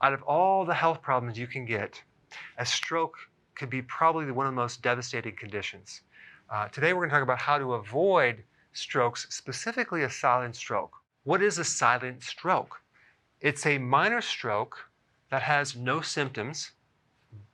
Out of all the health problems you can get, a stroke could be probably one of the most devastating conditions. Today we're going to talk about how to avoid strokes, specifically a silent stroke. What is a silent stroke? It's a minor stroke that has no symptoms,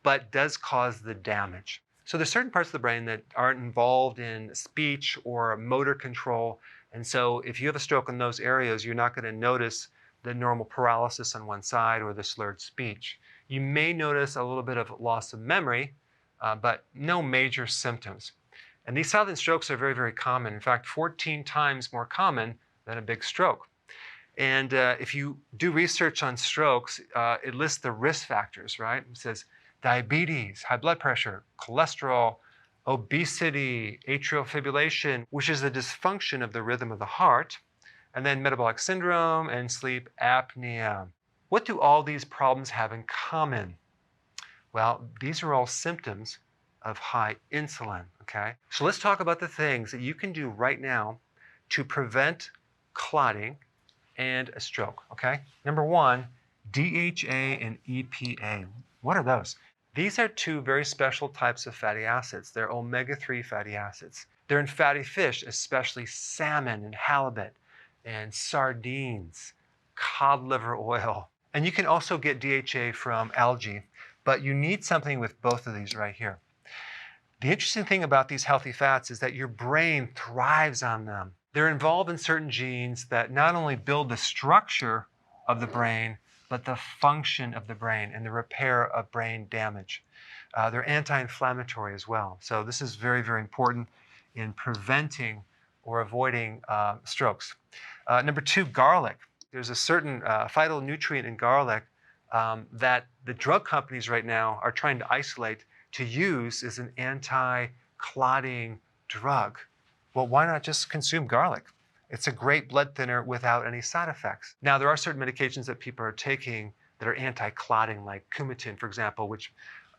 but does cause the damage. So there's certain parts of the brain that aren't involved in speech or motor control. And so if you have a stroke in those areas, you're not going to notice the normal paralysis on one side or the slurred speech. You may notice a little bit of loss of memory, but no major symptoms. And these silent strokes are very, very common. In fact, 14 times more common than a big stroke. And if you do research on strokes, it lists the risk factors, right? It says diabetes, high blood pressure, cholesterol, obesity, atrial fibrillation, which is the dysfunction of the rhythm of the heart, and then metabolic syndrome and sleep apnea. What do all these problems have in common? Well, these are all symptoms of high insulin, okay? So let's talk about the things that you can do right now to prevent clotting and a stroke, okay? Number one, DHA and EPA. What are those? These are two very special types of fatty acids. They're omega-3 fatty acids. They're in fatty fish, especially salmon and halibut and sardines, cod liver oil. And you can also get DHA from algae, but you need something with both of these right here. The interesting thing about these healthy fats is that your brain thrives on them. They're involved in certain genes that not only build the structure of the brain, but the function of the brain and the repair of brain damage. They're anti-inflammatory as well. So this is very, very important in preventing or avoiding strokes. Number two, garlic. There's a certain phytonutrient in garlic that the drug companies right now are trying to isolate to use as an anti-clotting drug. Well, why not just consume garlic? It's a great blood thinner without any side effects. Now, there are certain medications that people are taking that are anti-clotting, like Coumadin, for example, which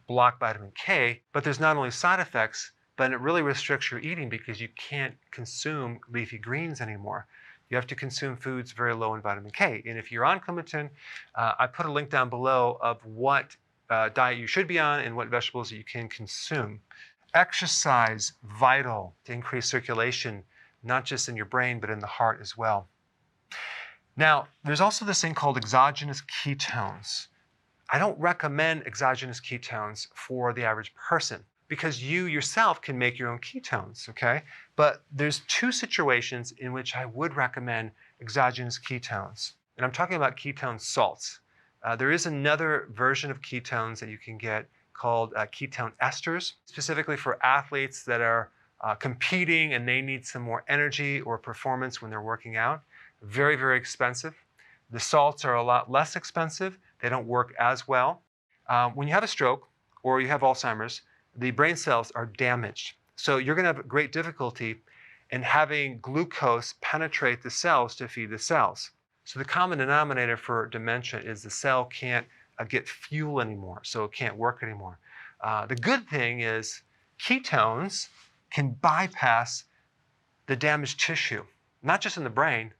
block vitamin K, but there's not only side effects, but it really restricts your eating because you can't consume leafy greens anymore. You have to consume foods very low in vitamin K. And if you're on Coumadin, I put a link down below of what diet you should be on and what vegetables you can consume. Exercise, vital to increase circulation, not just in your brain, but in the heart as well. Now, there's also this thing called exogenous ketones. I don't recommend exogenous ketones for the average person because you yourself can make your own ketones, okay? But there's two situations in which I would recommend exogenous ketones. And I'm talking about ketone salts. There is another version of ketones that you can get called ketone esters, specifically for athletes that are competing and they need some more energy or performance when they're working out. Very, very expensive. The salts are a lot less expensive. They don't work as well. When you have a stroke or you have Alzheimer's, the brain cells are damaged. So you're going to have great difficulty in having glucose penetrate the cells to feed the cells. So the common denominator for dementia is the cell can't get fuel anymore, so it can't work anymore. The good thing is ketones can bypass the damaged tissue, not just in the brain,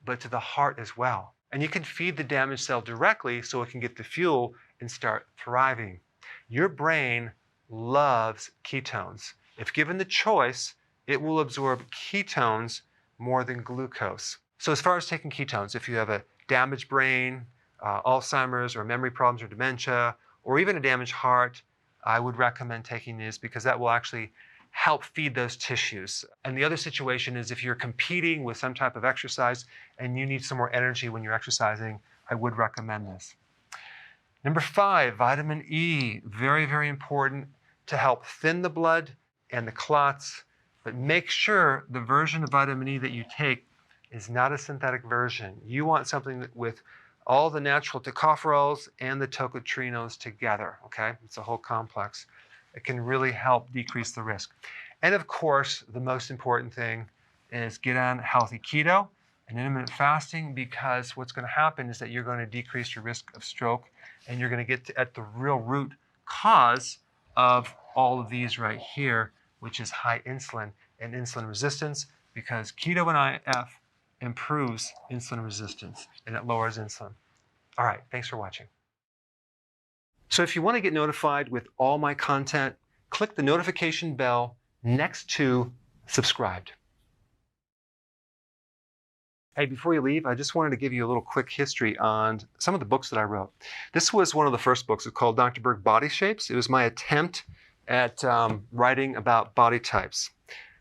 but to the heart as well. And you can feed the damaged cell directly so it can get the fuel and start thriving. Your brain loves ketones. If given the choice, it will absorb ketones more than glucose. So as far as taking ketones, if you have a damaged brain, Alzheimer's or memory problems or dementia, or even a damaged heart, I would recommend taking these because that will actually help feed those tissues. And the other situation is if you're competing with some type of exercise and you need some more energy when you're exercising, I would recommend this. Number 5, vitamin E. Very, very important to help thin the blood and the clots, but make sure the version of vitamin E that you take is not a synthetic version. You want something with all the natural tocopherols and the tocotrienols together, okay? It's a whole complex. It can really help decrease the risk. And of course, the most important thing is get on healthy keto and intermittent fasting, because what's going to happen is that you're going to decrease your risk of stroke and you're going to get at the real root cause of all of these right here, which is high insulin and insulin resistance, because keto and IF improves insulin resistance and it lowers insulin. All right, thanks for watching. So if you want to get notified with all my content, click the notification bell next to subscribed. Hey, before you leave, I just wanted to give you a little quick history on some of the books that I wrote. This was one of the first books. It's called Dr. Berg Body Shapes. It was my attempt at writing about body types.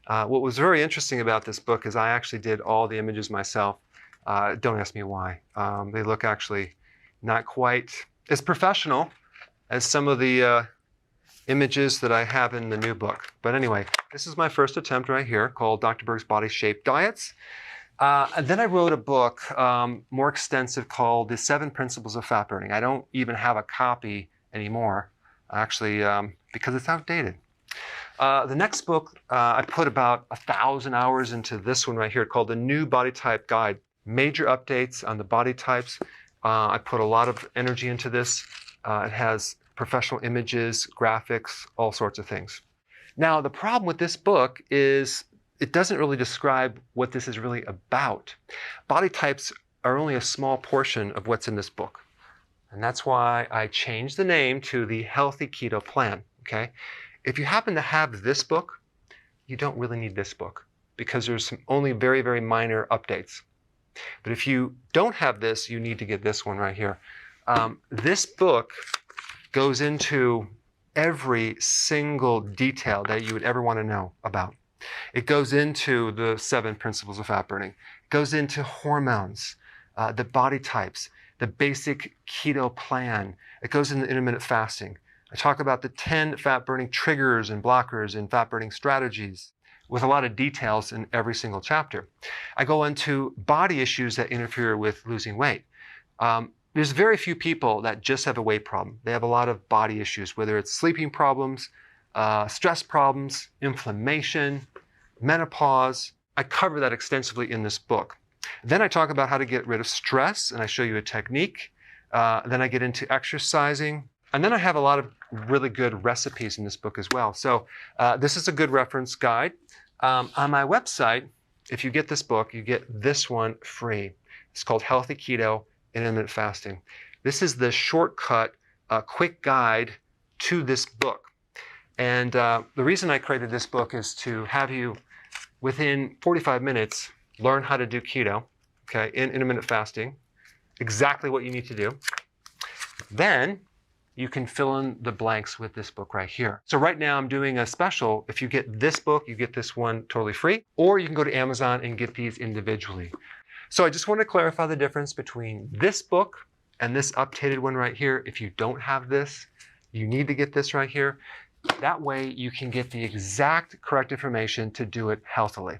What was very interesting about this book is I actually did all the images myself. Don't ask me why. They look actually not quite as professional as some of the images that I have in the new book. But anyway, this is my first attempt right here called Dr. Berg's Body Shape Diets. And then I wrote a book more extensive called The 7 Principles of Fat Burning. I don't even have a copy anymore, actually, because it's outdated. The next book, I put about 1,000 hours into this one right here called The New Body Type Guide. Major updates on the body types. I put a lot of energy into this. It has professional images, graphics, all sorts of things. Now, the problem with this book is it doesn't really describe what this is really about. Body types are only a small portion of what's in this book. And that's why I changed the name to the Healthy Keto Plan, okay? If you happen to have this book, you don't really need this book because there's some only very, very minor updates. But if you don't have this, you need to get this one right here. This book goes into every single detail that you would ever want to know about. It goes into the 7 principles of fat burning. It goes into hormones, the body types, the basic keto plan. It goes into intermittent fasting. I talk about the 10 fat burning triggers and blockers and fat burning strategies with a lot of details in every single chapter. I go into body issues that interfere with losing weight. There's very few people that just have a weight problem. They have a lot of body issues, whether it's sleeping problems, stress problems, inflammation, menopause. I cover that extensively in this book. Then I talk about how to get rid of stress, and I show you a technique. Then I get into exercising. And then I have a lot of really good recipes in this book as well. So this is a good reference guide. On my website, if you get this book, you get this one free. It's called Healthy Keto and Intermittent Fasting. This is the shortcut, quick guide to this book. And the reason I created this book is to have you, within 45 minutes, learn how to do keto, okay, in intermittent fasting, exactly what you need to do. Then you can fill in the blanks with this book right here. So right now I'm doing a special. If you get this book, you get this one totally free, or you can go to Amazon and get these individually. So I just want to clarify the difference between this book and this updated one right here. If you don't have this, you need to get this right here. That way you can get the exact correct information to do it healthily.